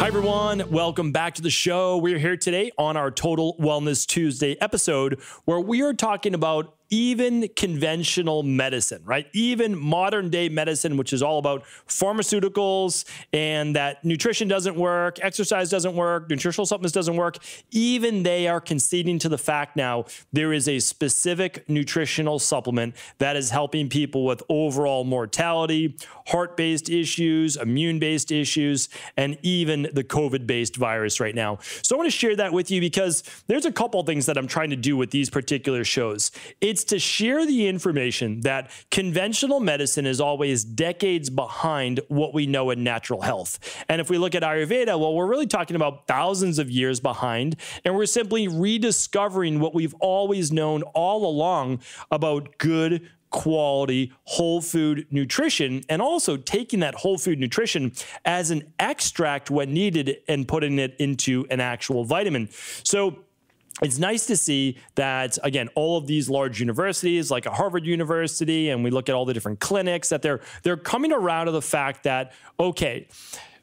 Hi, everyone. Welcome back to the show. We're here today on our Total Wellness Tuesday episode where we are talking about even conventional medicine, right? Even modern day medicine, which is all about pharmaceuticals and that nutrition doesn't work, exercise doesn't work, nutritional supplements doesn't work. Even they are conceding to the fact now there is a specific nutritional supplement that is helping people with overall mortality, heart-based issues, immune-based issues, and even the COVID-based virus right now. So I want to share that with you because there's a couple things that I'm trying to do with these particular shows. It's to share the information that conventional medicine is always decades behind what we know in natural health. And if we look at Ayurveda, well, we're really talking about thousands of years behind, and we're simply rediscovering what we've always known all along about good quality whole food nutrition, and also taking that whole food nutrition as an extract when needed and putting it into an actual vitamin. So it's nice to see that, again, all of these large universities like a Harvard University, and we look at all the different clinics, that they're coming around to the fact that, okay,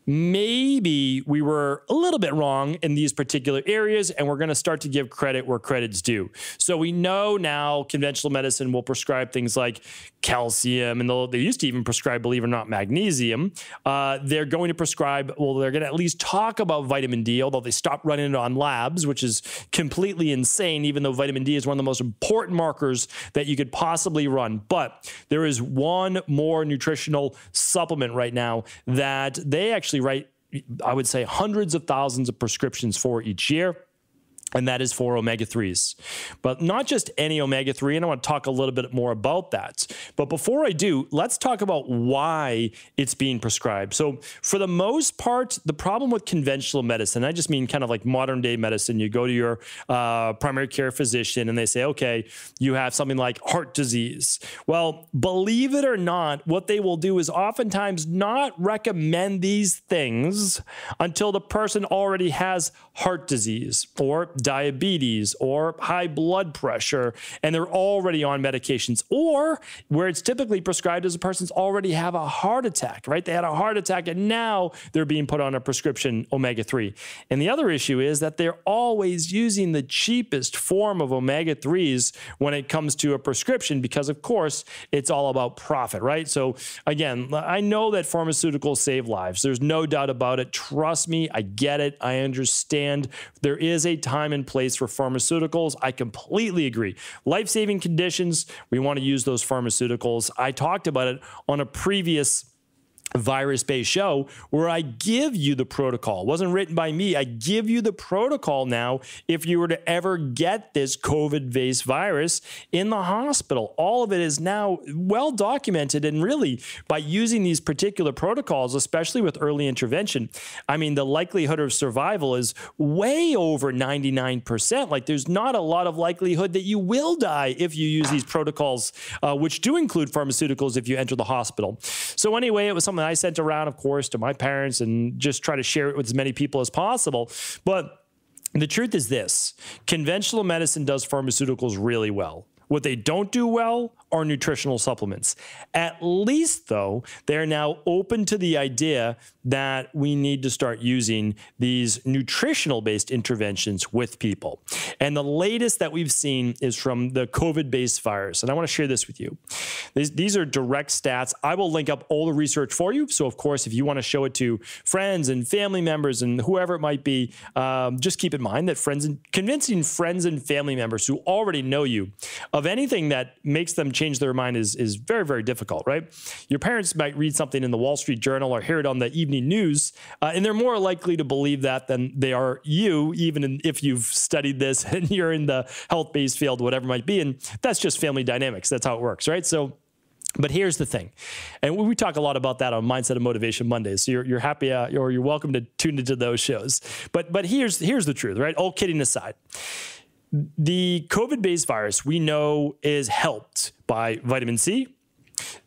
maybe we were a little bit wrong in these particular areas, and we're going to start to give credit where credit's due. So we know now conventional medicine will prescribe things like calcium, and they used to even prescribe, believe it or not, magnesium. They're going to prescribe, well, they're going to at least talk about vitamin D, although they stopped running it on labs, which is completely insane, even though vitamin D is one of the most important markers that you could possibly run. But there is one more nutritional supplement right now that they actually write, I would say, hundreds of thousands of prescriptions for each year. And that is for omega-3s. But not just any omega-3, and I want to talk a little bit more about that. But before I do, let's talk about why it's being prescribed. So for the most part, the problem with conventional medicine, I just mean kind of like modern day medicine, you go to your primary care physician and they say, okay, you have something like heart disease. Well, believe it or not, what they will do is oftentimes not recommend these things until the person already has heart disease or diabetes or high blood pressure, and they're already on medications, or where it's typically prescribed as a person's already have a heart attack, right? They had a heart attack and now they're being put on a prescription omega-3. And the other issue is that they're always using the cheapest form of omega-3s when it comes to a prescription, because of course it's all about profit, right? So again, I know that pharmaceuticals save lives. There's no doubt about it. Trust me, I get it. I understand. There is a time and place for pharmaceuticals. I completely agree. Life-saving conditions, we want to use those pharmaceuticals. I talked about it on a previous virus-based show where I give you the protocol. It wasn't written by me. I give you the protocol now if you were to ever get this COVID-based virus in the hospital. All of it is now well documented, and really by using these particular protocols, especially with early intervention, I mean, the likelihood of survival is way over 99%. Like, there's not a lot of likelihood that you will die if you use these protocols, which do include pharmaceuticals if you enter the hospital. So anyway, it was something I sent around, of course, to my parents and just try to share it with as many people as possible. But the truth is this: conventional medicine does pharmaceuticals really well. What they don't do well are nutritional supplements. At least, though, they're now open to the idea that we need to start using these nutritional-based interventions with people. And the latest that we've seen is from the COVID-based virus. And I want to share this with you. These are direct stats. I will link up all the research for you. So, of course, if you want to show it to friends and family members and whoever it might be, just keep in mind that convincing friends and family members who already know you of anything that makes them change their mind is very, very difficult, right? Your parents might read something in the Wall Street Journal or hear it on the evening news, and they're more likely to believe that than they are you, even if you've studied this and you're in the health-based field, whatever it might be. And that's just family dynamics. That's how it works, right? So, but here's the thing, and we talk a lot about that on Mindset and Motivation Mondays. So you're happy, or you're welcome to tune into those shows. But here's the truth, right? All kidding aside, the COVID-based virus we know is helped by vitamin C,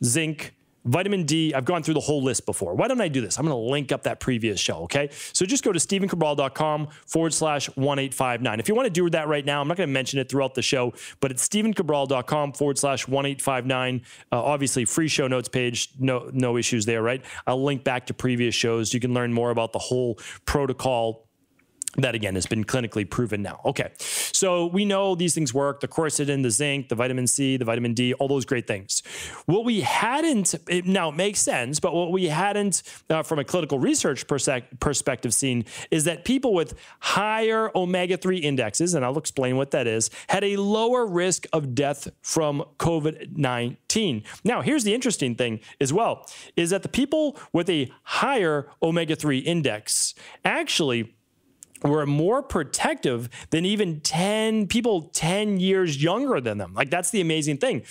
zinc, Vitamin D, I've gone through the whole list before. Why don't I do this? I'm going to link up that previous show, okay? So just go to stephencabral.com/1859. If you want to do that right now, I'm not going to mention it throughout the show, but it's stephencabral.com/1859. Obviously, free show notes page, no issues there, right? I'll link back to previous shows. You can learn more about the whole protocol that, again, has been clinically proven now. Okay, so we know these things work, the quercetin, the zinc, the vitamin C, the vitamin D, all those great things. What we hadn't, now it makes sense, but what we hadn't from a clinical research perspective seen is that people with higher omega-3 indexes, and I'll explain what that is, had a lower risk of death from COVID-19. Now, here's the interesting thing as well, is that the people with a higher omega-3 index actually were more protective than even 10 people 10 years younger than them. Like, that's the amazing thing.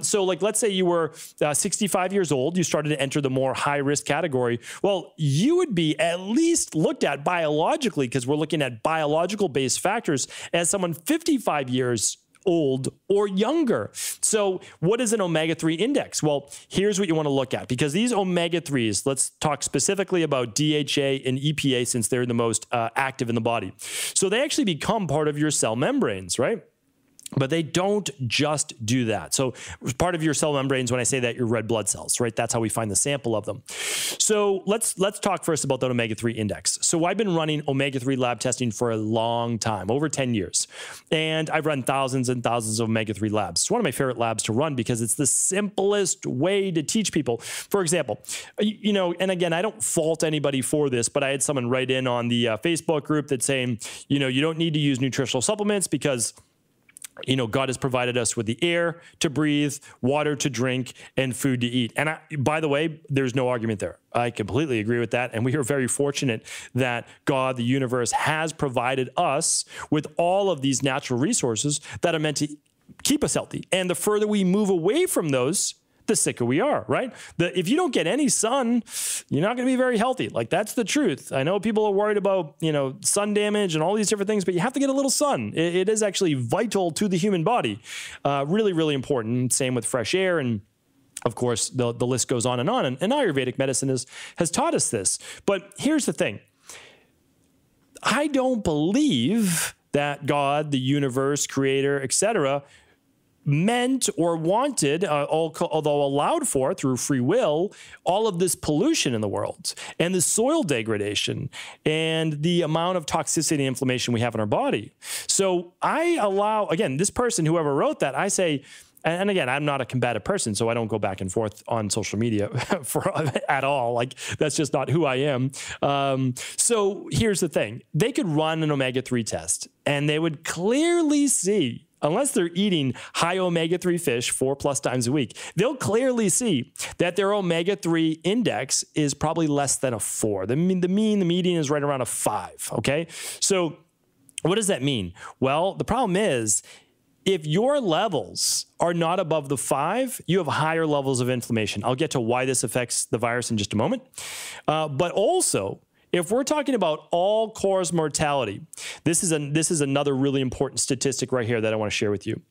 So like, let's say you were 65 years old, you started to enter the more high risk category. Well, you would be at least looked at biologically, because we're looking at biological based factors, as someone 55 years old or younger. So what is an omega-3 index? Well, here's what you want to look at, because these omega-3s, let's talk specifically about DHA and EPA, since they're the most active in the body. So they actually become part of your cell membranes, right? But they don't just do that. So part of your cell membranes, when I say that, your red blood cells, right? That's how we find the sample of them. So let's talk first about that omega-3 index. So I've been running omega-3 lab testing for a long time, over 10 years. And I've run thousands and thousands of omega-3 labs. It's one of my favorite labs to run because it's the simplest way to teach people. For example, you know, and again, I don't fault anybody for this, but I had someone write in on the Facebook group that's saying, you know, you don't need to use nutritional supplements because, you know, God has provided us with the air to breathe, water to drink, and food to eat. And by the way, there's no argument there. I completely agree with that. And we are very fortunate that God, the universe, has provided us with all of these natural resources that are meant to keep us healthy. And the further we move away from those, the sicker we are, right? If you don't get any sun, you're not going to be very healthy. Like, that's the truth. I know people are worried about, you know, sun damage and all these different things, but you have to get a little sun. It is actually vital to the human body. Really, really important. Same with fresh air. And of course, the list goes on. And Ayurvedic medicine has taught us this. But here's the thing. I don't believe that God, the universe, creator, etc., meant or wanted, although allowed for through free will, all of this pollution in the world and the soil degradation and the amount of toxicity and inflammation we have in our body. So I allow, again, this person, whoever wrote that, I say, and again, I'm not a combative person, so I don't go back and forth on social media at all. Like, that's just not who I am. So here's the thing. They could run an omega-3 test and they would clearly see, unless they're eating high omega-3 fish 4+ times a week, they'll clearly see that their omega-3 index is probably less than a 4. The median is right around a 5, okay? So what does that mean? Well, the problem is, if your levels are not above the 5, you have higher levels of inflammation. I'll get to why this affects the virus in just a moment. But also, if we're talking about all-cause mortality, this is another really important statistic right here that I want to share with you.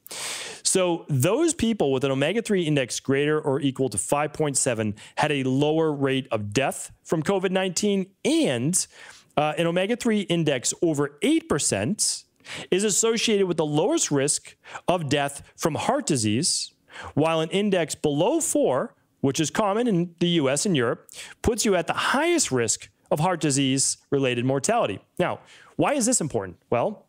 So those people with an omega-3 index greater or equal to 5.7 had a lower rate of death from COVID-19, and an omega-3 index over 8% is associated with the lowest risk of death from heart disease, while an index below 4, which is common in the US and Europe, puts you at the highest risk of heart disease-related mortality. Now, why is this important? Well,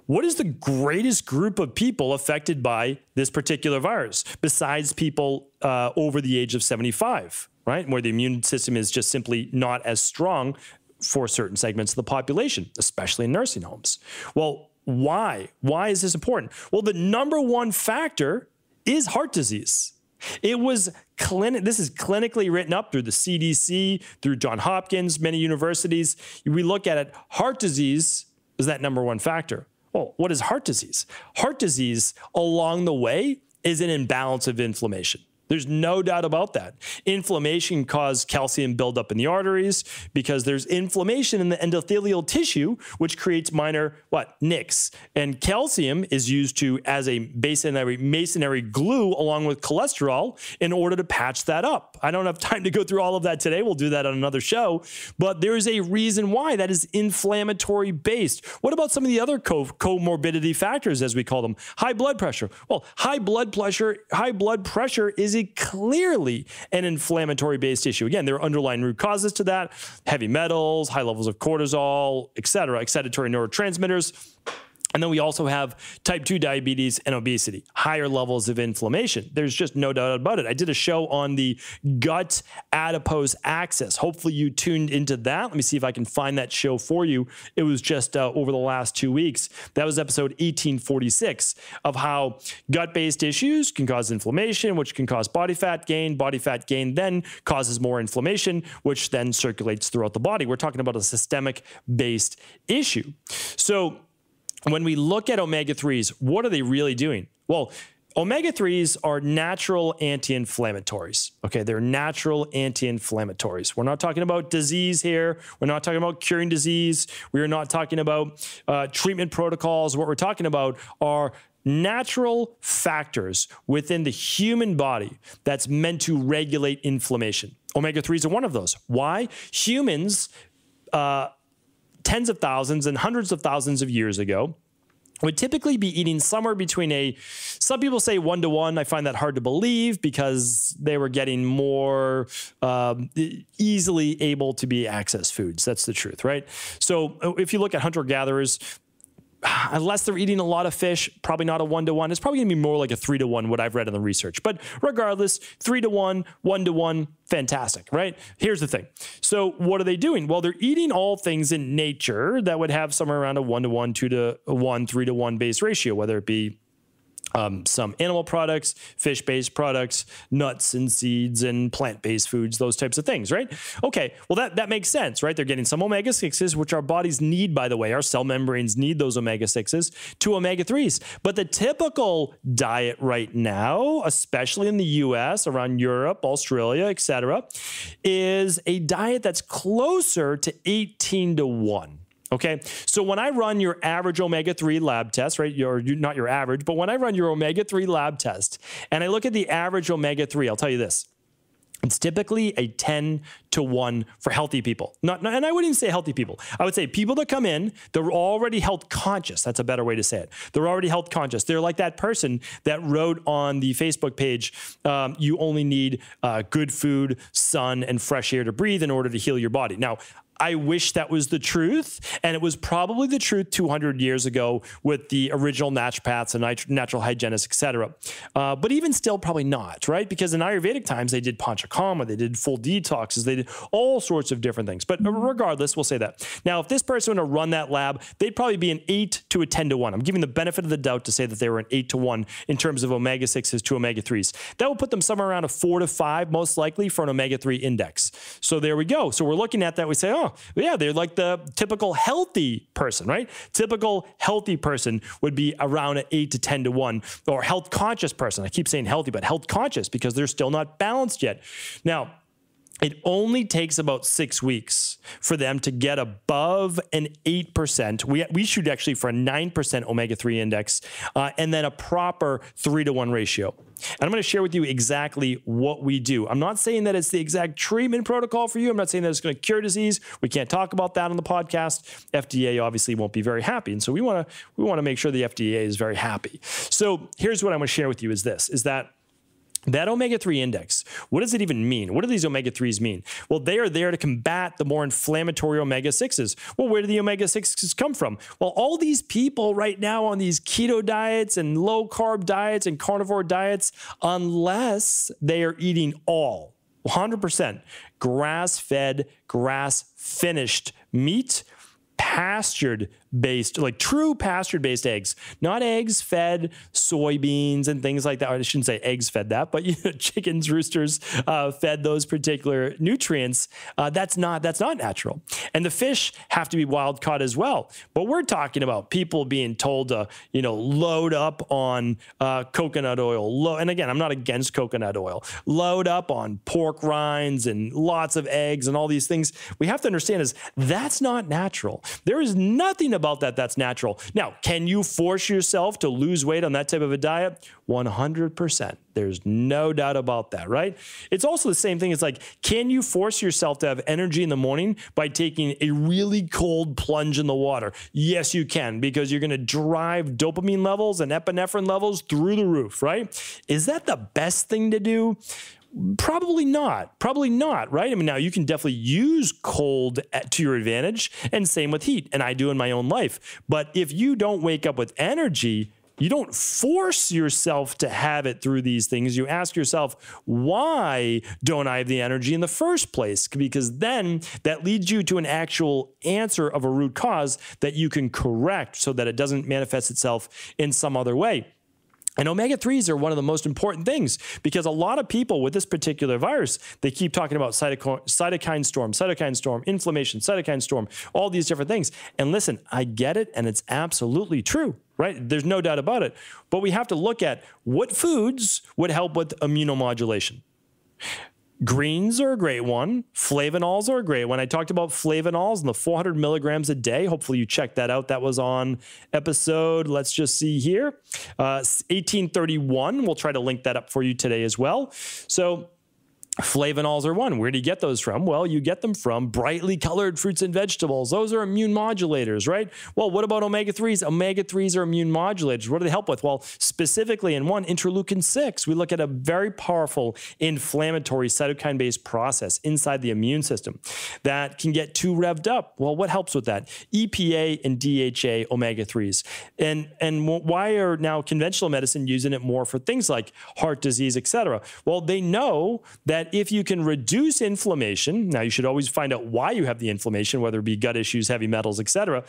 what is the greatest group of people affected by this particular virus, besides people over the age of 75, right? Where the immune system is just simply not as strong for certain segments of the population, especially in nursing homes. Well, why? Why is this important? Well, the number one factor is heart disease. It was this is clinically written up through the CDC, through Johns Hopkins, many universities. We look at it, heart disease is that number one factor. Well, what is heart disease? Heart disease along the way is an imbalance of inflammation. There's no doubt about that. Inflammation can cause calcium buildup in the arteries because there's inflammation in the endothelial tissue, which creates minor, nicks. And calcium is used as a masonry glue along with cholesterol in order to patch that up. I don't have time to go through all of that today. We'll do that on another show. But there is a reason why that is inflammatory based. What about some of the other comorbidity factors, as we call them? High blood pressure. Well, high blood pressure is clearly an inflammatory based issue. Again, there are underlying root causes to that: heavy metals, high levels of cortisol, etc., excitatory neurotransmitters. And then we also have type 2 diabetes and obesity, higher levels of inflammation. There's just no doubt about it. I did a show on the gut adipose axis. Hopefully you tuned into that. Let me see if I can find that show for you. It was just over the last 2 weeks. That was episode 1846 of how gut-based issues can cause inflammation, which can cause body fat gain. Body fat gain then causes more inflammation, which then circulates throughout the body. We're talking about a systemic-based issue. So when we look at omega-3s, what are they really doing? Well, omega-3s are natural anti-inflammatories. Okay, they're natural anti-inflammatories. We're not talking about disease here. We're not talking about curing disease. We are not talking about treatment protocols. What we're talking about are natural factors within the human body that's meant to regulate inflammation. Omega-3s are one of those. Why? Humans, tens of thousands and hundreds of thousands of years ago, would typically be eating somewhere between some people say 1-to-1. I find that hard to believe because they were getting more easily able to be accessed foods. That's the truth, right? So if you look at hunter-gatherers, unless they're eating a lot of fish, probably not a 1-to-1. It's probably going to be more like a 3-to-1, what I've read in the research. But regardless, 3-to-1, 1-to-1, fantastic, right? Here's the thing. So what are they doing? Well, they're eating all things in nature that would have somewhere around a 1-to-1, 2-to-1, 3-to-1 base ratio, whether it be some animal products, fish-based products, nuts and seeds and plant-based foods, those types of things, right? Okay, well, that makes sense, right? They're getting some omega-6s, which our bodies need, by the way. Our cell membranes need those omega-6s to omega-3s. But the typical diet right now, especially in the US, around Europe, Australia, etc., is a diet that's closer to 18-to-1. Okay, so when I run your average omega-3 lab test, right, not your average, but when I run your omega-3 lab test and I look at the average omega-3, I'll tell you this. It's typically a 10-to-1 for healthy people. And I wouldn't even say healthy people. I would say people that come in, they're already health conscious. That's a better way to say it. They're already health conscious. They're like that person that wrote on the Facebook page, you only need good food, sun, and fresh air to breathe in order to heal your body. Now, I wish that was the truth, and it was probably the truth 200 years ago with the original naturopaths and natural hygienists, etc. But even still, probably not, right? Because in Ayurvedic times, they did panchakarma, they did full detoxes, they did all sorts of different things. But regardless, we'll say that. Now, if this person were to run that lab, they'd probably be an 8 to a 10-to-1. I'm giving the benefit of the doubt to say that they were an 8-to-1 in terms of omega-6s to omega-3s. That would put them somewhere around a 4 to 5, most likely, for an omega-3 index. So there we go. So we're looking at that. We say, oh, yeah, they're like the typical healthy person, right? Typical healthy person would be around an 8 to 10-to-1, or health conscious person. I keep saying healthy, but health conscious because they're still not balanced yet. Now, it only takes about 6 weeks for them to get above an 8%. We shoot actually for a 9% omega-3 index and then a proper 3-to-1 ratio. And I'm going to share with you exactly what we do. I'm not saying that it's the exact treatment protocol for you. I'm not saying that it's going to cure disease. We can't talk about that on the podcast. FDA obviously won't be very happy. And so we want to make sure the FDA is very happy. So here's what I'm going to share with you is that omega-3 index, what does it even mean? What do these omega-3s mean? Well, they are there to combat the more inflammatory omega-6s. Well, where do the omega-6s come from? Well, all these people right now on these keto diets and low-carb diets and carnivore diets, unless they are eating all 100% grass-fed, grass-finished meat, pastured based, like true pasture-based eggs, not eggs fed soybeans and things like that. I shouldn't say eggs fed that, but chickens, roosters fed those particular nutrients. That's not natural. And the fish have to be wild caught as well. But we're talking about people being told to, load up on coconut oil. And again, I'm not against coconut oil. Load up on pork rinds and lots of eggs and all these things. We have to understand is that's not natural. There is nothing about that that's natural. Now, can you force yourself to lose weight on that type of a diet? 100%. There's no doubt about that, right? It's also the same thing. It's like, can you force yourself to have energy in the morning by taking a really cold plunge in the water? Yes, you can, because you're going to drive dopamine levels and epinephrine levels through the roof, right? Is that the best thing to do? Probably not, right? I mean, now you can definitely use cold to your advantage, and same with heat, and I do in my own life. But if you don't wake up with energy, you don't force yourself to have it through these things. You ask yourself, why don't I have the energy in the first place? Because then that leads you to an actual answer of a root cause that you can correct so that it doesn't manifest itself in some other way. And omega-3s are one of the most important things, because a lot of people with this particular virus, they keep talking about cytokine storm, inflammation, cytokine storm, all these different things. And listen, I get it, and it's absolutely true, right? There's no doubt about it. But we have to look at what foods would help with immunomodulation. Greens are a great one. Flavonols are a great one. I talked about flavonols and the 400 milligrams a day. Hopefully you checked that out. That was on episode, let's just see here, 1831. We'll try to link that up for you today as well. So flavonols are one. Where do you get those from? Well, you get them from brightly colored fruits and vegetables. Those are immune modulators, right? Well, what about omega-3s? Omega-3s are immune modulators. What do they help with? Well, specifically in one, interleukin-6, we look at a very powerful inflammatory cytokine-based process inside the immune system that can get too revved up. Well, what helps with that? EPA and DHA omega-3s. And why are now conventional medicine using it more for things like heart disease, et cetera? Well, they know that if you can reduce inflammation, now you should always find out why you have the inflammation, whether it be gut issues, heavy metals, etc.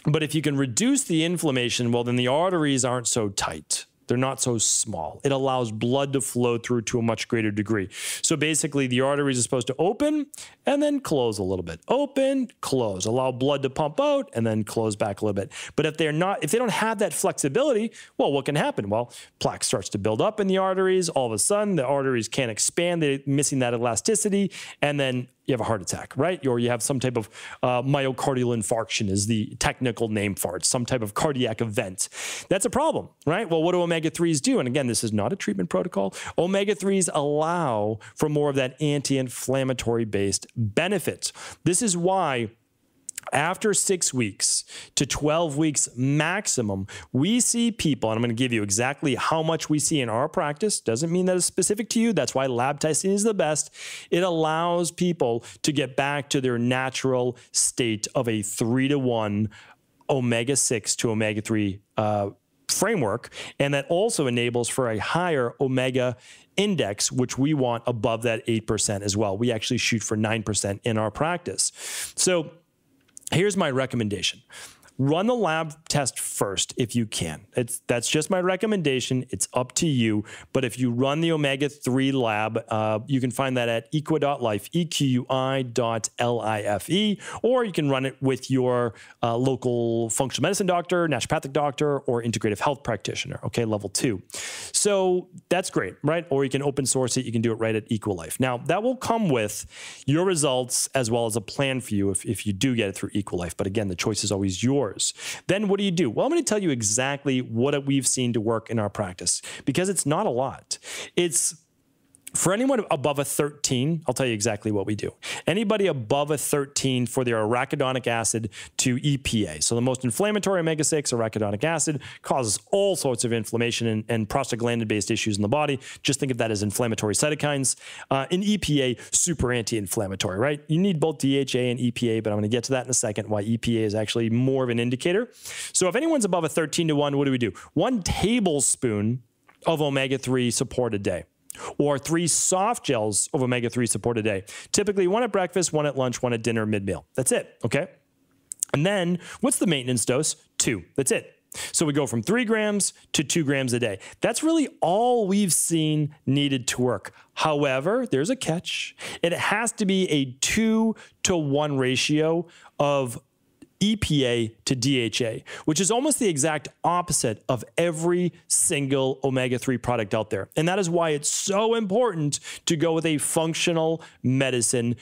But if you can reduce the inflammation, well, then the arteries aren't so tight. They're not so small. It allows blood to flow through to a much greater degree. So basically, the arteries are supposed to open and then close a little bit. Open, close. Allow blood to pump out and then close back a little bit. But if they don't have that flexibility, well, what can happen? Well, plaque starts to build up in the arteries. All of a sudden, the arteries can't expand. They're missing that elasticity, and then you have a heart attack, right? Or you have some type of myocardial infarction is the technical name for it, some type of cardiac event. That's a problem, right? Well, what do omega-3s do? And again, this is not a treatment protocol. Omega-3s allow for more of that anti-inflammatory based benefit. This is why after 6 weeks to 12 weeks maximum, we see people, and I'm going to give you exactly how much we see in our practice. Doesn't mean that it's specific to you. That's why lab testing is the best. It allows people to get back to their natural state of a 3-to-1 omega-6 to omega-3 framework. And that also enables for a higher omega index, which we want above that 8% as well. We actually shoot for 9% in our practice. So here's my recommendation. Run the lab test first if you can. That's just my recommendation. It's up to you. But if you run the omega-3 lab, you can find that at equi.life, EQI.LIFE, or you can run it with your local functional medicine doctor, naturopathic doctor, or integrative health practitioner, okay, level 2. So that's great, right? Or you can open source it. You can do it right at EquiLife. Now, that will come with your results as well as a plan for you if you do get it through EquiLife. But again, the choice is always yours. Then what do you do? Well, I'm going to tell you exactly what we've seen to work in our practice, because it's not a lot. It's for anyone above a 13, I'll tell you exactly what we do. Anybody above a 13 for their arachidonic acid to EPA. So the most inflammatory omega-6, arachidonic acid, causes all sorts of inflammation and prostaglandin-based issues in the body. Just think of that as inflammatory cytokines. In EPA, super anti-inflammatory, right? You need both DHA and EPA, but I'm going to get to that in a second, why EPA is actually more of an indicator. So if anyone's above a 13-to-1, what do? 1 tablespoon of omega-3 support a day, or 3 soft gels of omega-3 support a day. Typically 1 at breakfast, 1 at lunch, 1 at dinner, mid-meal. That's it, okay? And then what's the maintenance dose? 2. That's it. So we go from 3 grams to 2 grams a day. That's really all we've seen needed to work. However, there's a catch. It has to be a 2-to-1 ratio of EPA to DHA, which is almost the exact opposite of every single omega-3 product out there. And that is why it's so important to go with a functional medicine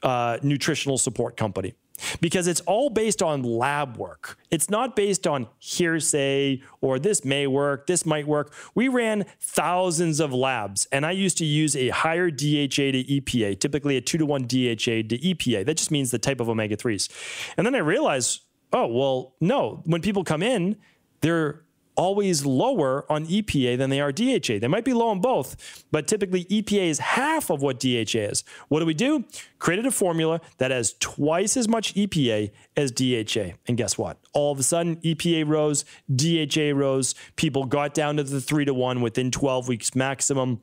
nutritional support company. Because it's all based on lab work. It's not based on hearsay or this may work, this might work. We ran thousands of labs, and I used to use a higher DHA to EPA, typically a 2-to-1 DHA to EPA. That just means the type of omega-3s. And then I realized, oh, well, no. When people come in, they're always lower on EPA than they are DHA. They might be low on both, but typically EPA is half of what DHA is. What do? Created a formula that has twice as much EPA as DHA. And guess what? All of a sudden, EPA rose, DHA rose. People got down to the 3-to-1 within 12 weeks maximum.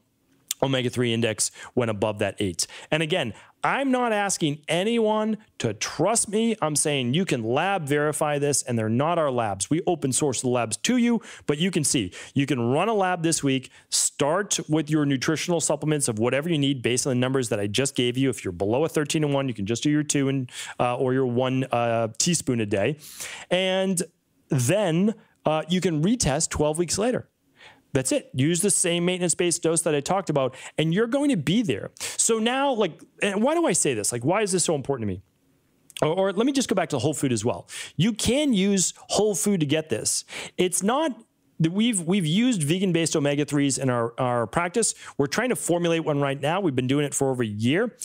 Omega-3 index went above that 8. And again, I'm not asking anyone to trust me. I'm saying you can lab verify this, and they're not our labs. We open source the labs to you, but you can see. You can run a lab this week, start with your nutritional supplements of whatever you need based on the numbers that I just gave you. If you're below a 13-to-1, you can just do your 2 or your 1 teaspoon a day. And then you can retest 12 weeks later. That's it. Use the same maintenance-based dose that I talked about, and you're going to be there. So now, and why do I say this? Why is this so important to me? Or let me just go back to whole food as well. You can use whole food to get this. It's not that we've used vegan-based omega-3s in our practice. We're trying to formulate one right now. We've been doing it for over a year.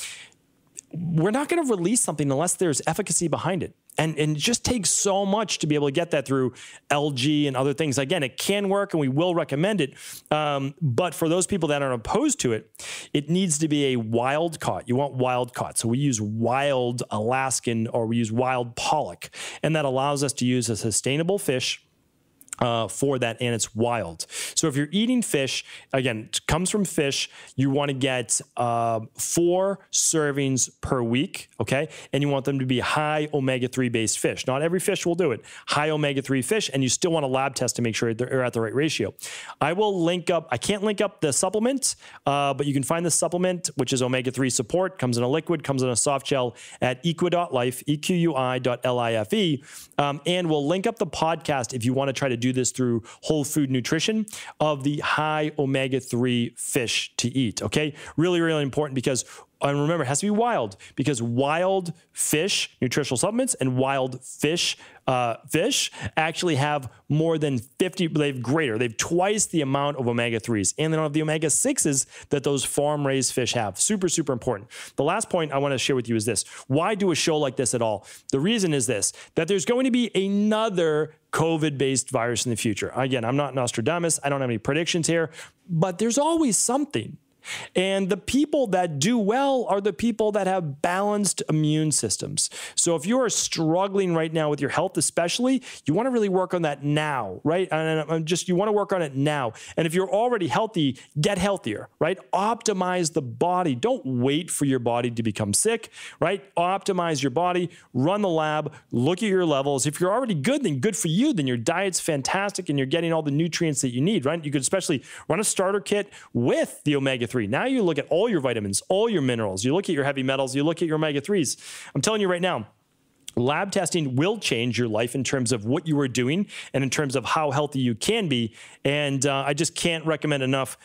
We're not going to release something unless there's efficacy behind it. And it just takes so much to be able to get that through LG and other things. Again, it can work and we will recommend it. But for those people that are opposed to it, it needs to be a wild caught. You want wild caught. So we use wild Alaskan or we use wild pollock. And that allows us to use a sustainable fish for that, and it's wild. So if you're eating fish, again, it comes from fish, you want to get 4 servings per week, okay? And you want them to be high omega-3 based fish. Not every fish will do it. High omega-3 fish, and you still want a lab test to make sure they're at the right ratio. I will link up, I can't link up the supplement, but you can find the supplement, which is omega-3 support, comes in a liquid, comes in a soft gel at equi.life, equi.life, and we'll link up the podcast if you want to try to do this through whole food nutrition of the high omega-3 fish to eat, okay? Really, really important because, and remember, it has to be wild because wild fish, nutritional supplements, and wild fish actually have more than 50, they have twice the amount of omega-3s, and they don't have the omega-6s that those farm-raised fish have. Super, super important. The last point I want to share with you is this. Why do a show like this at all? The reason is this, that there's going to be another COVID-based virus in the future. Again, I'm not Nostradamus. I don't have any predictions here, but there's always something. And the people that do well are the people that have balanced immune systems. So if you are struggling right now with your health especially, you want to really work on that now, right? And you want to work on it now. And if you're already healthy, get healthier, right? Optimize the body. Don't wait for your body to become sick, right? Optimize your body, run the lab, look at your levels. If you're already good, then good for you. Then your diet's fantastic and you're getting all the nutrients that you need, right? You could especially run a starter kit with the omega-3. Now you look at all your vitamins, all your minerals, you look at your heavy metals, you look at your omega-3s. I'm telling you right now, lab testing will change your life in terms of what you are doing and in terms of how healthy you can be. And I just can't recommend enough.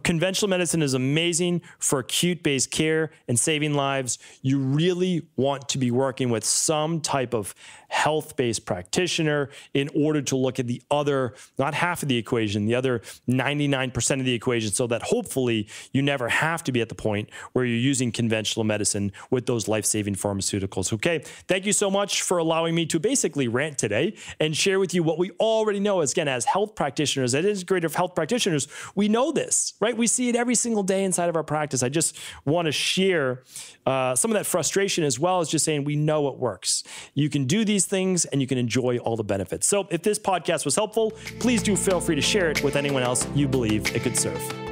Conventional medicine is amazing for acute-based care and saving lives. You really want to be working with some type of health-based practitioner in order to look at the other, not half of the equation, the other 99% of the equation, so that hopefully you never have to be at the point where you're using conventional medicine with those life-saving pharmaceuticals. Okay, thank you so much for allowing me to basically rant today and share with you what we already know. Again, as health practitioners, as integrative health practitioners, we know this, right? We see it every single day inside of our practice. I just want to share some of that frustration as well as just saying we know it works. You can do these things and you can enjoy all the benefits. So if this podcast was helpful, please do feel free to share it with anyone else you believe it could serve.